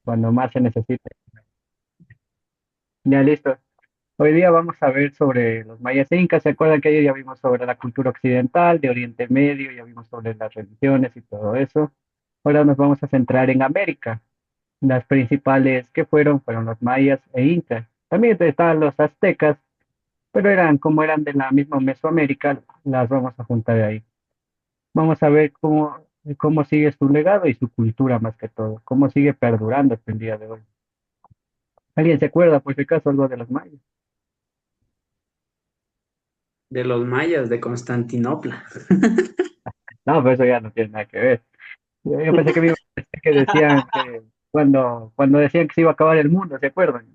cuando más se necesita. Ya listo. Hoy día vamos a ver sobre los mayas e incas. ¿Se acuerdan que ayer ya vimos sobre la cultura occidental, de Oriente Medio, ya vimos sobre las religiones y todo eso? Ahora nos vamos a centrar en América. Las principales que fueron los mayas e incas. También estaban los aztecas, pero eran como eran de la misma Mesoamérica, las vamos a juntar ahí. Vamos a ver cómo sigue su legado y su cultura más que todo, cómo sigue perdurando hasta el día de hoy. ¿Alguien se acuerda, por si acaso, algo de los mayas? De los mayas de Constantinopla. No, pero eso ya no tiene nada que ver. Yo pensé que me iba a decir que decían que cuando decían que se iba a acabar el mundo, ¿se acuerdan?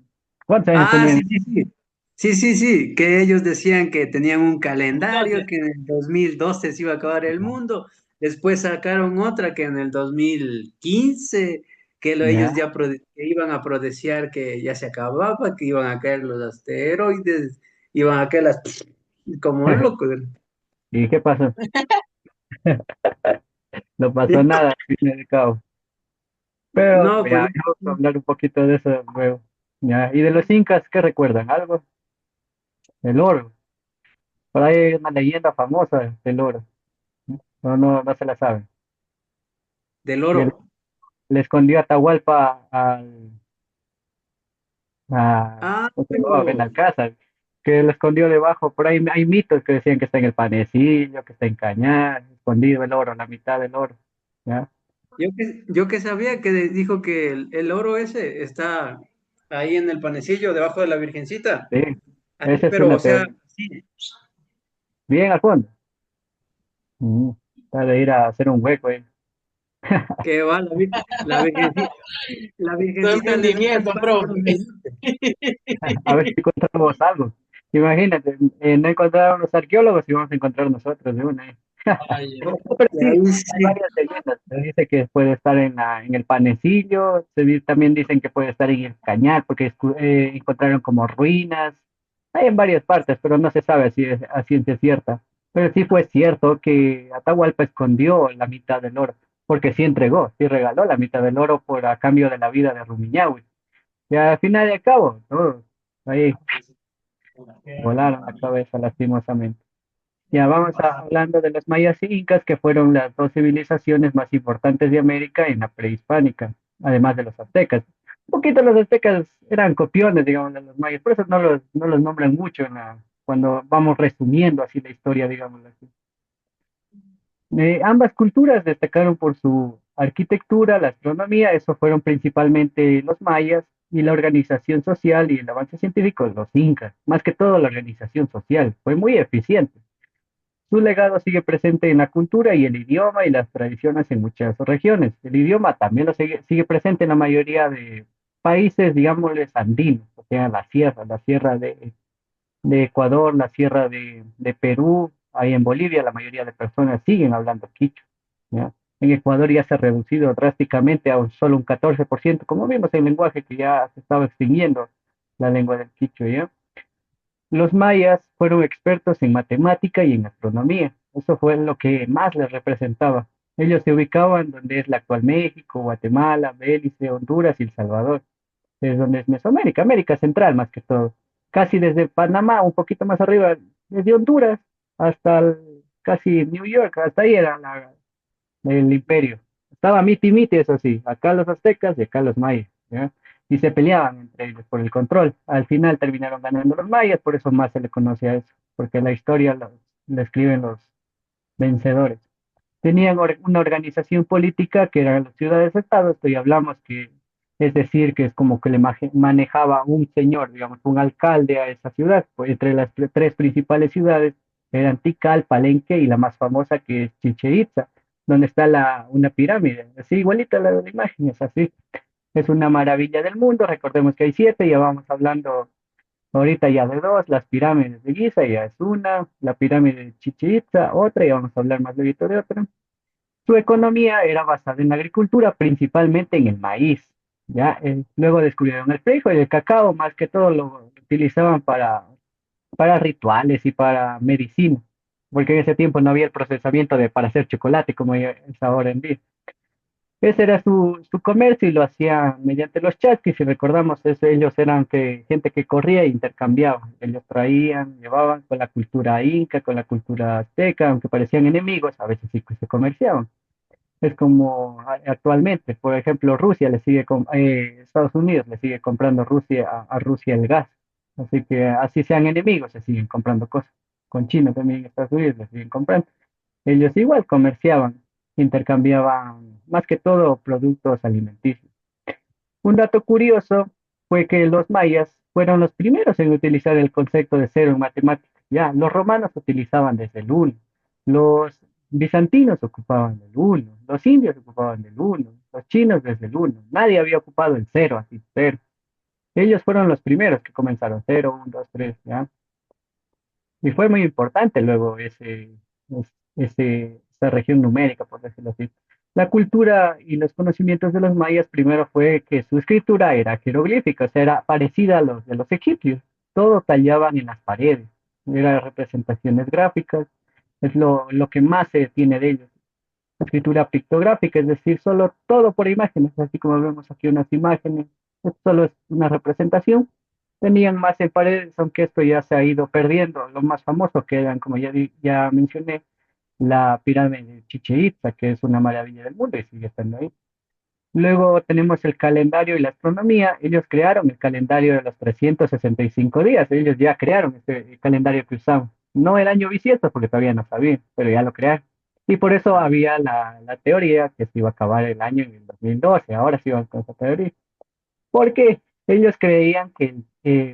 ¿Cuántos años Ah, tenían? sí, sí, sí. Sí, sí, sí, que ellos decían que tenían un calendario, que en el 2012 se iba a acabar el mundo, después sacaron otra que en el 2015 que ellos Ya. ya que iban a predecir que ya se acababa, que iban a caer los asteroides, iban a caer las... como locos. ¿Y qué pasó? No pasó nada, al fin y al cabo. Pero No, pues ya, vamos a hablar un poquito de eso luego. Ya. ¿Y de los incas, qué recuerdan? ¿Algo? El oro. Por ahí hay una leyenda famosa del oro. No se la saben. del Que oro. le escondió Atahualpa Ah, ¿cómo se llamaba? pero Benalcázar, que lo escondió debajo. Por ahí hay mitos que decían que está en el panecillo, que está en Cañar, escondido el oro, la mitad del oro. ¿Ya? yo que sabía que dijo que el oro ese está ahí en el panecillo, debajo de la Virgencita. Sí, Así, esa es pero, una o sea, teoría. sí, Bien al fondo. Mm, Está de ir a hacer un hueco ahí. que va la Tu Virgencita le dio emprendimiento, espacio profe. donde guste. A ver si encontramos algo. Imagínate, no encontraron los arqueólogos y vamos a encontrar nosotros de una. Ay, No, pero Y sí, ahí hay sí. varias leyendas. Se dice que puede estar en el panecillo, también dicen que puede estar en el cañar, porque encontraron como ruinas. Hay en varias partes, pero no se sabe si es a ciencia cierta. Pero sí fue cierto que Atahualpa escondió la mitad del oro, porque sí entregó, sí regaló la mitad del oro por a cambio de la vida de Rumiñahui. Y al final y al cabo, todos ahí volaron la cabeza lastimosamente. Ya vamos hablando de los mayas y incas, que fueron las dos civilizaciones más importantes de América en la prehispánica, además de los aztecas. Un poquito los aztecas eran copiones, digamos, de los mayas, por eso no los nombran mucho cuando vamos resumiendo así la historia, digamos así. Ambas culturas destacaron por su arquitectura, la astronomía, eso fueron principalmente los mayas, y la organización social y el avance científico, los incas, más que todo la organización social, fue muy eficiente. Su legado sigue presente en la cultura y el idioma y las tradiciones en muchas regiones. El idioma también lo sigue presente en la mayoría de países, digámosles, andinos, o sea, la sierra de Ecuador, la sierra de Perú, ahí en Bolivia, la mayoría de personas siguen hablando quichua, ¿ya? En Ecuador ya se ha reducido drásticamente a solo un 14%, como vimos en el lenguaje que ya se estaba extinguiendo la lengua del quichua, ¿ya? Los mayas fueron expertos en matemática y en astronomía. Eso fue lo que más les representaba. Ellos se ubicaban donde es la actual México, Guatemala, Belice, Honduras y El Salvador. Es donde es Mesoamérica, América Central más que todo. Casi desde Panamá, un poquito más arriba, desde Honduras hasta casi New York, hasta ahí era el imperio. Estaba miti miti, eso sí, acá los aztecas y acá los mayas, ¿ya? Y se peleaban entre ellos por el control. Al final terminaron ganando los mayas, por eso más se le conoce a eso, porque la historia la escriben los vencedores. Tenían una organización política que eran las ciudades-estado, esto ya hablamos que es decir, que es como que le manejaba un señor, digamos, un alcalde a esa ciudad. Pues entre las tres principales ciudades eran Tikal, Palenque y la más famosa que es Chichén Itzá, donde está una pirámide, así igualita la imagen, es así. Es una maravilla del mundo, recordemos que hay siete, ya vamos hablando ahorita ya de dos, las pirámides de Giza ya es una, la pirámide de Chichén Itzá otra, y vamos a hablar más luego de otra. Su economía era basada en la agricultura, principalmente en el maíz. ¿Ya? Luego descubrieron el frijol y el cacao, más que todo lo utilizaban para rituales y para medicina, porque en ese tiempo no había el procesamiento para hacer chocolate como es ahora en día. Ese era su comercio y lo hacía mediante los chasquis. Si recordamos eso, ellos eran gente que corría e intercambiaba. Ellos traían, llevaban con la cultura inca, con la cultura azteca, aunque parecían enemigos, a veces sí que se comerciaban. Es como actualmente, por ejemplo, Estados Unidos le sigue comprando a Rusia el gas. Así que así sean enemigos, se siguen comprando cosas. Con China también Estados Unidos le siguen comprando. Ellos igual comerciaban, intercambiaban más que todo productos alimenticios. Un dato curioso fue que los mayas fueron los primeros en utilizar el concepto de cero en matemáticas. Ya, los romanos utilizaban desde el uno, los bizantinos ocupaban el uno, los indios ocupaban el uno, los chinos desde el uno. Nadie había ocupado el cero, así cero. Ellos fueron los primeros que comenzaron cero, uno, dos, tres, ¿ya? Y fue muy importante luego esa región numérica, por decirlo así. La cultura y los conocimientos de los mayas primero fue que su escritura era jeroglífica, o sea, era parecida a los de los egipcios. Todo tallaban en las paredes, eran representaciones gráficas, es lo que más se tiene de ellos. Escritura pictográfica, es decir, solo todo por imágenes, así como vemos aquí unas imágenes, esto solo es una representación. Tenían más en paredes, aunque esto ya se ha ido perdiendo. Lo más famoso que eran, como ya mencioné, la pirámide de Chichén Itzá, que es una maravilla del mundo y sigue estando ahí. Luego tenemos el calendario y la astronomía. Ellos crearon el calendario de los 365 días. Ellos ya crearon este calendario que usamos. No el año bisiesto, porque todavía no sabían, pero ya lo crearon. Y por eso había la teoría que se iba a acabar el año en el 2012. Ahora sí van con esa teoría. Porque ellos creían que,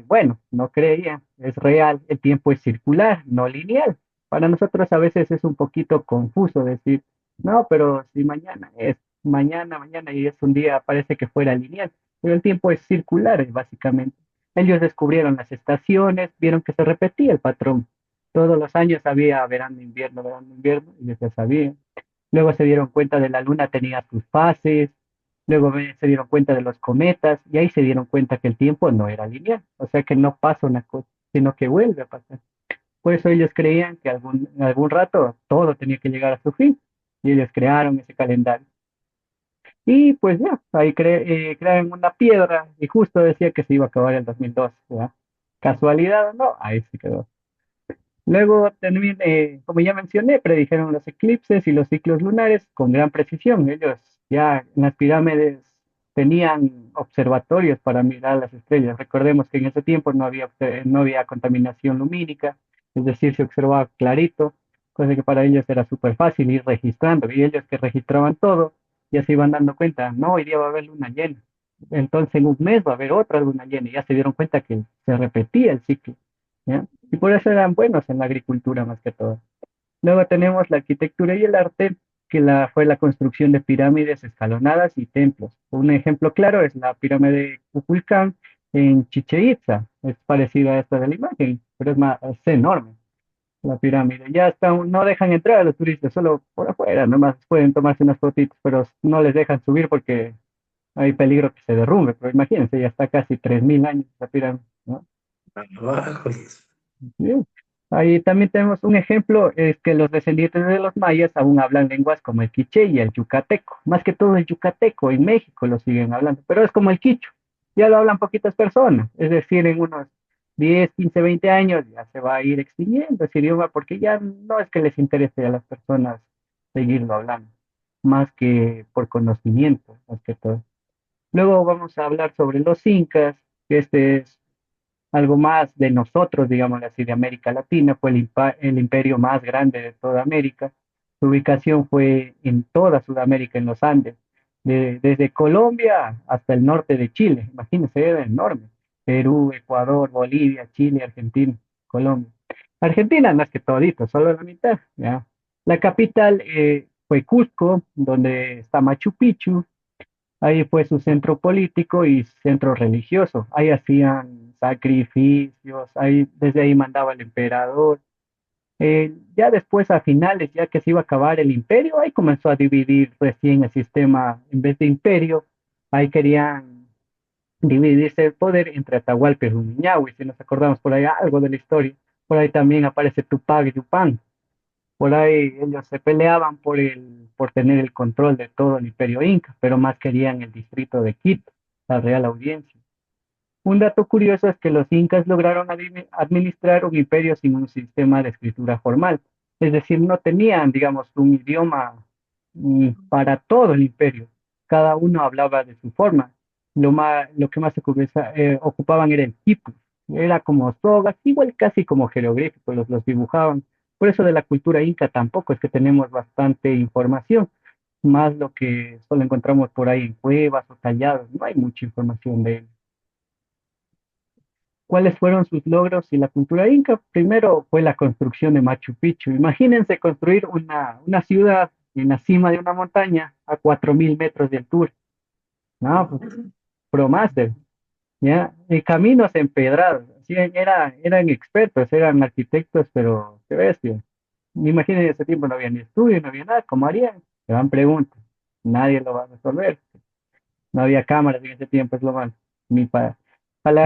bueno, no creían, es real, el tiempo es circular, no lineal. Para nosotros a veces es un poquito confuso decir, no, pero si mañana es mañana y es un día, parece que fuera lineal, pero el tiempo es circular, básicamente. Ellos descubrieron las estaciones, vieron que se repetía el patrón. Todos los años había verano, invierno, y ellos ya sabían. Luego se dieron cuenta de la luna tenía sus fases, luego se dieron cuenta de los cometas y ahí se dieron cuenta que el tiempo no era lineal, o sea que no pasa una cosa, sino que vuelve a pasar. Por eso ellos creían que en algún rato todo tenía que llegar a su fin y ellos crearon ese calendario. Y pues ya, ahí crearon una piedra y justo decía que se iba a acabar el 2012, ¿verdad? ¿Casualidad o no? Ahí se quedó. Luego también, como ya mencioné, predijeron los eclipses y los ciclos lunares con gran precisión. Ellos ya en las pirámides tenían observatorios para mirar las estrellas. Recordemos que en ese tiempo no había contaminación lumínica, es decir, se observaba clarito, cosa que para ellos era súper fácil ir registrando. Y ellos que registraban todo, ya se iban dando cuenta, no, hoy día va a haber luna llena. Entonces en un mes va a haber otra luna llena. Y ya se dieron cuenta que se repetía el ciclo. ¿Ya? Y por eso eran buenos en la agricultura más que todo. Luego tenemos la arquitectura y el arte, que fue la construcción de pirámides escalonadas y templos. Un ejemplo claro es la pirámide de Kukulcán en Chichén Itzá. Es parecida a esta de la imagen, pero es enorme la pirámide. Ya está, no dejan entrar a los turistas, solo por afuera, nomás pueden tomarse unas fotitos, pero no les dejan subir porque hay peligro que se derrumbe. Pero imagínense, ya está casi 3000 años la pirámide, ¿no? Abajo. Sí. Ahí también tenemos un ejemplo, es que los descendientes de los mayas aún hablan lenguas como el quiché y el yucateco. Más que todo el yucateco, en México lo siguen hablando, pero es como el quicho. Ya lo hablan poquitas personas, es decir, en unos 10, 15, 20 años ya se va a ir extinguiendo ese idioma porque ya no es que les interese a las personas seguirlo hablando, más que por conocimiento, más que todo. Luego vamos a hablar sobre los incas, que este es algo más de nosotros, digamos así, de América Latina, fue el imperio más grande de toda América. Su ubicación fue en toda Sudamérica, en los Andes, desde Colombia hasta el norte de Chile. Imagínense, era enorme. Perú, Ecuador, Bolivia, Chile, Argentina, Colombia. Argentina no es que todito, solo la mitad, ¿ya? La capital fue Cusco, donde está Machu Picchu. Ahí fue su centro político y centro religioso. Ahí hacían sacrificios, desde ahí mandaba el emperador. Ya después, a finales, ya que se iba a acabar el imperio, ahí comenzó a dividir recién el sistema, en vez de imperio, ahí querían dividirse el poder entre Atahualpa y Rumiñahui, si nos acordamos por ahí algo de la historia. Por ahí también aparece Tupac Yupanqui. Por ahí ellos se peleaban por tener el control de todo el imperio inca, pero más querían el distrito de Quito, la Real Audiencia. Un dato curioso es que los incas lograron administrar un imperio sin un sistema de escritura formal, es decir, no tenían, digamos, un idioma para todo el imperio. Cada uno hablaba de su forma. Lo que más ocupaban era el quipu, era como sogas, igual casi como jeroglíficos, los dibujaban. Por eso de la cultura inca tampoco es que tenemos bastante información, más lo que solo encontramos por ahí en cuevas o tallados, no hay mucha información de él. ¿Cuáles fueron sus logros y la cultura inca? Primero fue la construcción de Machu Picchu. Imagínense construir una ciudad en la cima de una montaña a 4.000 metros de altura. No, pues, ProMaster, ¿ya? Y caminos empedrados. Sí, eran expertos, eran arquitectos, pero qué bestia. Imagínense, en ese tiempo no había ni estudio, no había nada. ¿Cómo harían? Se van preguntas. Nadie lo va a resolver. No había cámaras en ese tiempo, es lo malo. Ni para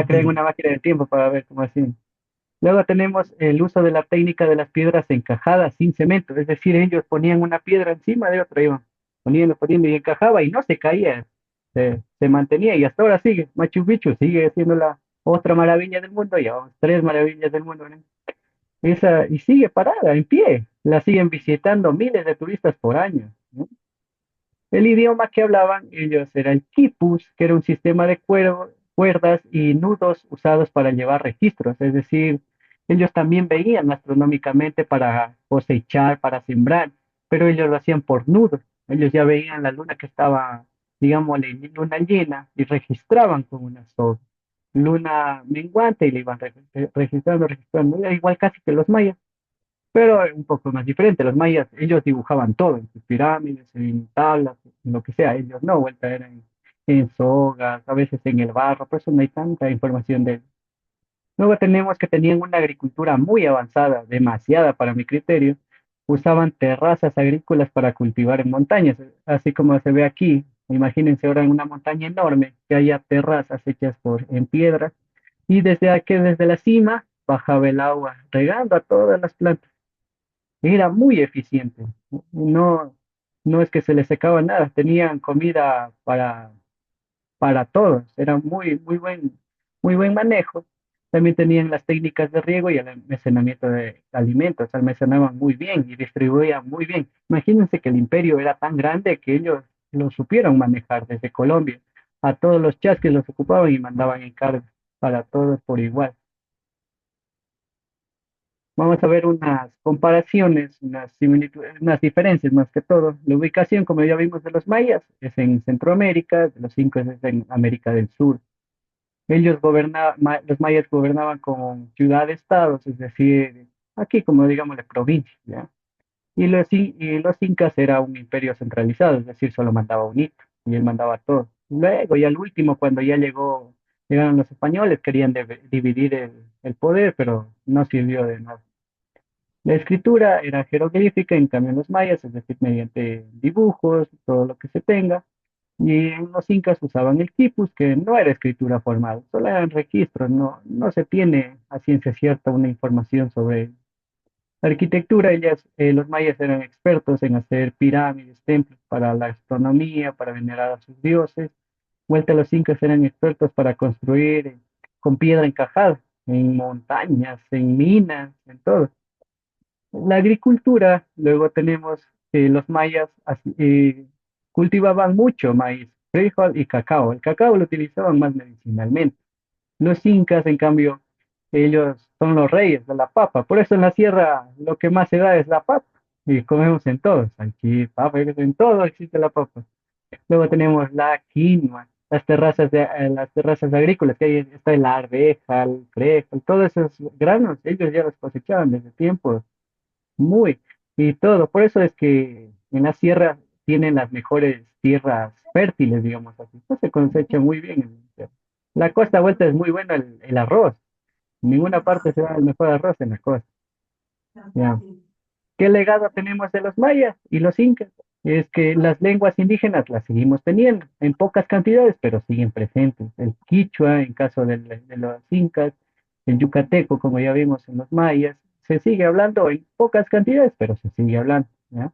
crear una máquina del tiempo para ver cómo hacían. Luego tenemos el uso de la técnica de las piedras encajadas sin cemento, es decir, ellos ponían una piedra encima de otra, iban poniendo y encajaba y no se caía, se mantenía y hasta ahora sigue. Machu Picchu sigue siendo la otra maravilla del mundo, ya vamos, tres maravillas del mundo, ¿no? Y sigue parada, en pie, la siguen visitando miles de turistas por año, ¿no? El idioma que hablaban ellos era el quipus, que era un sistema de cuerdas y nudos usados para llevar registros, es decir, ellos también veían astronómicamente para cosechar, para sembrar, pero ellos lo hacían por nudos. Ellos ya veían la luna que estaba, digamos, luna llena y registraban con una soga. Luna menguante y le iban registrando, registrando. Era igual casi que los mayas, pero un poco más diferente. Los mayas, ellos dibujaban todo, en sus pirámides, en tablas, en lo que sea. Ellos no, vuelta eran en sogas, a veces en el barro, por eso no hay tanta información de él. Luego tenemos que tenían una agricultura muy avanzada, demasiada para mi criterio. Usaban terrazas agrícolas para cultivar en montañas, así como se ve aquí. Imagínense ahora en una montaña enorme que haya terrazas hechas en piedras y desde la cima bajaba el agua regando a todas las plantas. Era muy eficiente. No, no es que se les secaba nada, tenían comida para todos. Era muy buen manejo. También tenían las técnicas de riego y el almacenamiento de alimentos. Almacenaban muy bien y distribuían muy bien. Imagínense que el imperio era tan grande que ellos lo supieron manejar desde Colombia. A todos los chasques los ocupaban y mandaban encargos para todos por igual. Vamos a ver unas comparaciones, unas similitudes, unas diferencias más que todo. La ubicación, como ya vimos de los mayas, es en Centroamérica, de los incas es en América del Sur. Los mayas gobernaban con ciudad-estados, es decir, aquí como digamos la provincia, ¿ya? Y los incas era un imperio centralizado, es decir, solo mandaba un hito y él mandaba todo. Luego, y al último, cuando llegaron los españoles, querían dividir el poder, pero no sirvió de nada. La escritura era jeroglífica, en cambio en los mayas, es decir, mediante dibujos, todo lo que se tenga. Y en los incas usaban el quipus, que no era escritura formal, solo eran registros, no se tiene a ciencia cierta una información sobre la arquitectura. Los mayas eran expertos en hacer pirámides, templos para la astronomía, para venerar a sus dioses. Vuelta los incas eran expertos para construir con piedra encajada, en montañas, en minas, en todo. La agricultura, luego tenemos los mayas cultivaban mucho maíz, frijol y cacao. El cacao lo utilizaban más medicinalmente. Los incas, en cambio, ellos son los reyes de la papa. Por eso en la sierra lo que más se da es la papa. Y comemos en todo, aquí papa, en todo existe la papa. Luego tenemos la quinoa, las terrazas agrícolas, que ahí está la arveja, el frijol, todos esos granos, ellos ya los cosechaban desde tiempos muy, y todo. Por eso es que en la sierra tienen las mejores tierras fértiles, digamos así. Pues se cosecha muy bien en la sierra. La costa vuelta es muy bueno el arroz. En ninguna parte se da el mejor arroz en la costa. Ya. ¿Qué legado tenemos de los mayas y los incas? Es que las lenguas indígenas las seguimos teniendo, en pocas cantidades, pero siguen presentes. El quichua, en caso de los incas, el yucateco, como ya vimos en los mayas, se sigue hablando en pocas cantidades, pero se sigue hablando, ¿ya?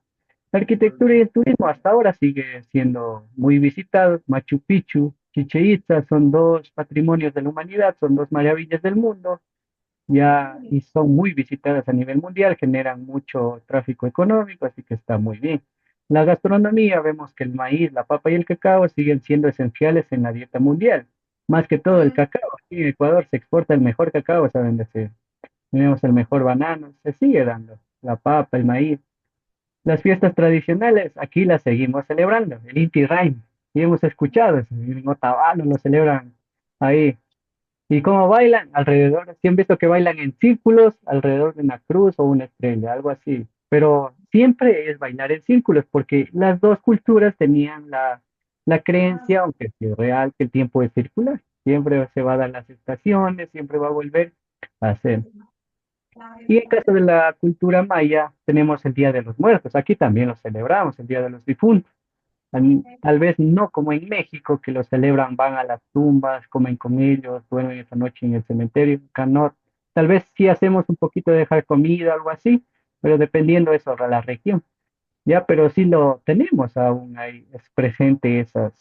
La arquitectura y el turismo hasta ahora sigue siendo muy visitados. Machu Picchu, Chichén Itzá son dos patrimonios de la humanidad, son dos maravillas del mundo, ya y son muy visitadas a nivel mundial, generan mucho tráfico económico, así que está muy bien. La gastronomía, vemos que el maíz, la papa y el cacao siguen siendo esenciales en la dieta mundial. Más que todo el cacao, aquí en Ecuador se exporta el mejor cacao, saben decir. Tenemos el mejor banano, se sigue dando la papa, el maíz. Las fiestas tradicionales, aquí las seguimos celebrando, el Inti Raymi, y hemos escuchado, en Otavalo lo celebran ahí. ¿Y cómo bailan? Alrededor, sí han visto que bailan en círculos alrededor de una cruz o una estrella, algo así. Pero siempre es bailar en círculos, porque las dos culturas tenían la creencia, aunque sí es real, que el tiempo es circular. Siempre se va a dar las estaciones, siempre va a volver a ser. Y en caso de la cultura maya, tenemos el Día de los Muertos. Aquí también lo celebramos, el Día de los Difuntos. Tal vez no como en México, que lo celebran, van a las tumbas, comen con ellos, duermen esa noche en el cementerio. Acá no. Tal vez sí hacemos un poquito de dejar comida, algo así, pero dependiendo eso de la región. Ya, pero sí lo tenemos aún ahí, es presente esas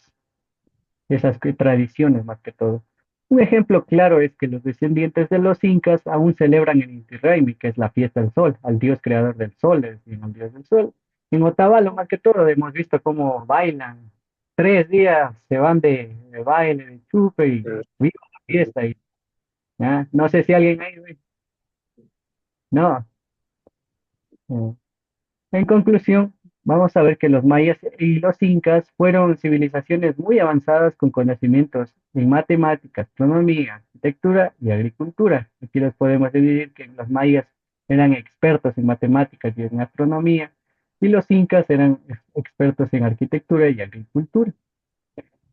tradiciones más que todo. Un ejemplo claro es que los descendientes de los incas aún celebran el Inti Raymi, que es la fiesta del sol, al dios creador del sol, es decir, al dios del sol. En Otavalo, más que todo, hemos visto cómo bailan. 3 días se van de baile, de chupe y viva la fiesta. Y, ¿ya? No sé si alguien ahí, no. eh, En conclusión, vamos a ver que los mayas y los incas fueron civilizaciones muy avanzadas con conocimientos en matemáticas, astronomía, arquitectura y agricultura. Aquí los podemos dividir que los mayas eran expertos en matemáticas y en astronomía, y los incas eran expertos en arquitectura y agricultura.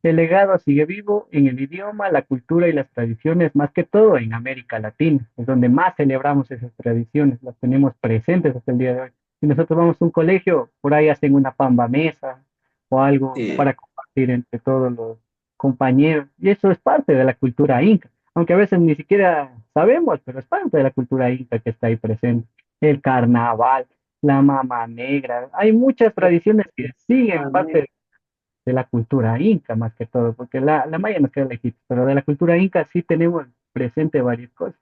El legado sigue vivo en el idioma, la cultura y las tradiciones, más que todo en América Latina, es donde más celebramos esas tradiciones, las tenemos presentes hasta el día de hoy. Si nosotros vamos a un colegio, por ahí hacen una pamba mesa o algo Sí. para compartir entre todos los compañeros, y eso es parte de la cultura inca, aunque a veces ni siquiera sabemos, pero es parte de la cultura inca que está ahí presente. El carnaval, la mama negra, hay muchas tradiciones que siguen parte de la cultura inca más que todo, porque la maya nos queda lejito, pero de la cultura inca sí tenemos presente varias cosas.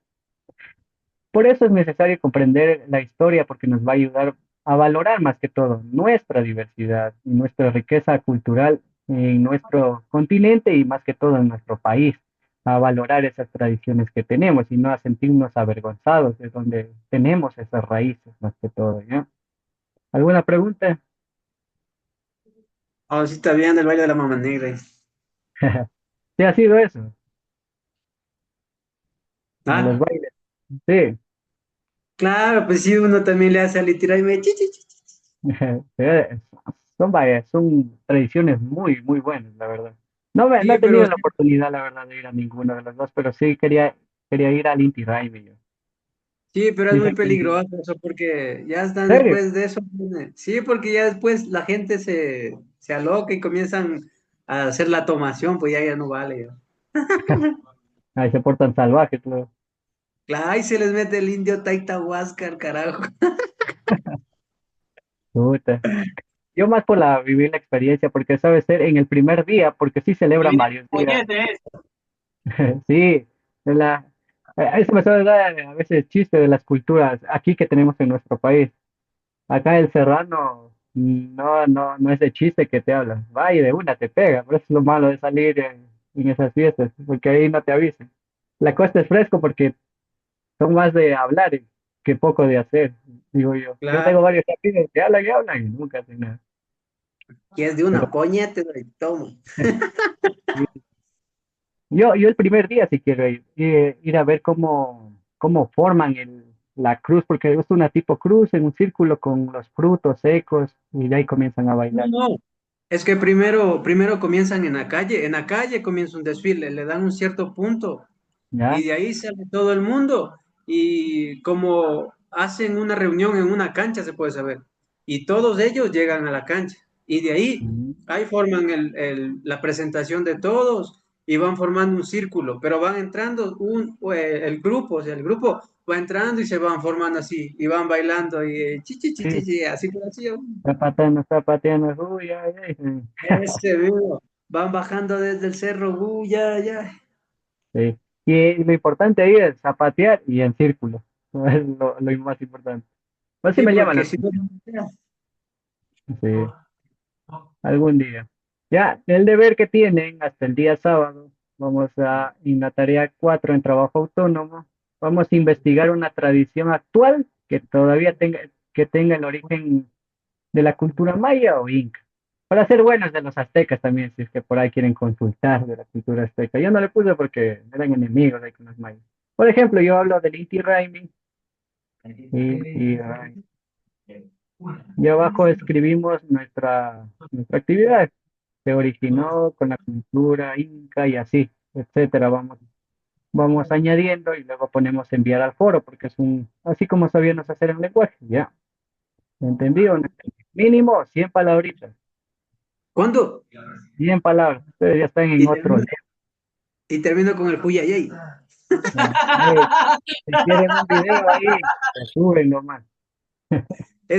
Por eso es necesario comprender la historia, porque nos va a ayudar a valorar más que todo nuestra diversidad y nuestra riqueza cultural en nuestro continente y más que todo en nuestro país, a valorar esas tradiciones que tenemos y no a sentirnos avergonzados de donde tenemos esas raíces más que todo, ¿ya? ¿Alguna pregunta? Oh, sí, está bien el baile de la mama negra. ¿Sí ha sido eso? De los Ah, bailes. Sí. claro, pues sí, uno también le hace al tirar y me chi, chi, chi. Eh, son tradiciones muy, muy buenas, la verdad. No Sí, he pero tenido la oportunidad, la verdad, de ir a ninguno de los dos, pero sí quería ir al Inti Raymi. Yo. sí, pero es Dicen muy que peligroso eso porque ya están ¿en serio? después de eso. Sí, porque ya después la gente se aloca y comienzan a hacer la tomación, pues ya no vale. Ya. Ahí se portan salvajes, luego. Claro, ahí se les mete el indio Taita Huáscar, carajo. Puta. Yo más por vivir la experiencia, porque sabe ser en el primer día, porque sí Y celebran viene varios el días. pollete, Sí, de eso me suele dar a veces chiste de las culturas aquí que tenemos en nuestro país. Acá el serrano no es de chiste que te hablan. Va y de una te pega. Por eso es lo malo de salir en esas fiestas, porque ahí no te avisan. La costa es fresco porque son más de hablar que poco de hacer, digo yo. Yo tengo claro. varios amigos que hablan y hablan y nunca hacen nada. Y es de Pero una poñete, y tomo. sí, yo el primer día sí quiero ir a ver cómo forman la cruz, porque es una tipo cruz en un círculo con los frutos secos y de ahí comienzan a No, bailar. no. Es que primero comienzan en la calle comienza un desfile, le dan un cierto punto y ¿Ya? de ahí sale todo el mundo y como hacen una reunión en una cancha, se puede saber, y todos ellos llegan a la cancha y de ahí forman la presentación de todos y van formando un círculo, pero van entrando el grupo, o sea, el grupo va entrando y se van formando así, y van bailando y chi, chi, chi, chi, Sí, chi, así por así. zapateando, zapateando, uy, ay, ay, Ese mismo. Van bajando desde el cerro, ya, ya. sí. Y lo importante ahí es zapatear y en círculo. Es lo más importante. Pues sí Sí, me llama la porque si no, atención. Sí, algún día. Ya, el deber que tienen hasta el día sábado, vamos a, en la tarea 4 en trabajo autónomo, vamos a investigar una tradición actual que todavía tenga el origen de la cultura maya o inca. Para ser buenos de los aztecas también, si es que por ahí quieren consultar de la cultura azteca. Yo no le puse porque eran enemigos ahí con los mayas. Por ejemplo, yo hablo del Inti Raymi, Inti Raymi. Y abajo escribimos nuestra actividad. Se originó con la cultura inca y así, etcétera. Vamos añadiendo y luego ponemos enviar al foro, porque es así como sabíamos hacer en lenguaje, ya. ¿Entendí o no entendí? Mínimo 100 palabritas, ¿cuándo? 100 palabras. Ustedes ya están en Y otro termino, level. y termino con el Huyayay. Ya. Ey, si quieren un video ahí, lo suben nomás.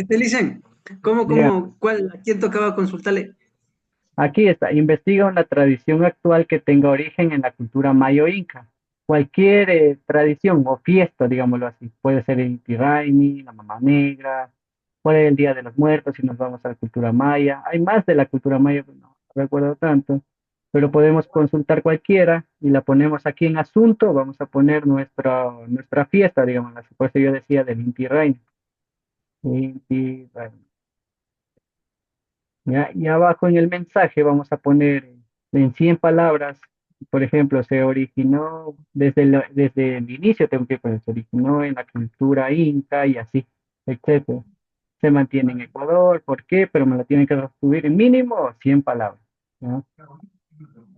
Dicen, ¿cómo, Digan, cómo, cuál, a quién tocaba consultarle? aquí está, investiga una tradición actual que tenga origen en la cultura mayo-inca. Cualquier tradición o fiesta, digámoslo así, puede ser el Inti Raymi, la Mamá Negra, puede ser el Día de los Muertos si nos vamos a la cultura maya. Hay más de la cultura maya, pero no recuerdo tanto, pero podemos consultar cualquiera y la ponemos aquí en asunto, vamos a poner nuestra fiesta, digamos, por eso yo decía del Inti Raymi. Inti Raymi. ¿Ya? Y abajo en el mensaje vamos a poner en 100 palabras, por ejemplo, se originó desde el inicio, tengo que poner, se originó en la cultura inca y así, etcétera. Se mantiene en Ecuador, ¿por qué? Pero me lo tienen que resumir en mínimo 100 palabras. ¿Ya?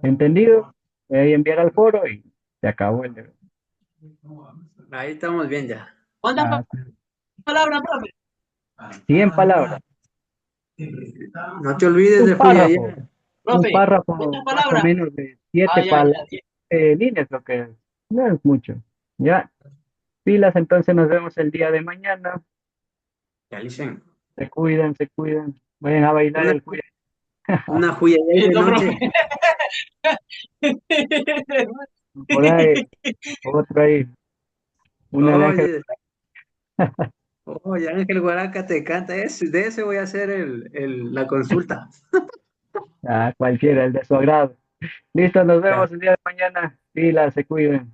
¿Entendido? Ahí enviar al foro y se acabó el deber. Ahí estamos bien ya. ¿Cuántas Ah, palabras, profe? 100 palabras. No te olvides Un de Huyayay. párrafo, un Profe, ¿cuántas párrafo más o palabras? menos de 7 Ya, ya, ya. líneas, lo que es. No es mucho. ¿Ya? Pilas, entonces nos vemos el día de mañana. Ya, dicen. Se cuidan, se cuidan. Vayan a bailar Una, el cuida. una Huyayay de No, profe. noche. Por ahí, otro ahí, una de Ángel. Oye, oye, Ángel Guaraca te canta ese, de ese voy a hacer la consulta. Cualquiera, el de su agrado. Listo, nos Ya. vemos el día de mañana. Pilas, se cuiden.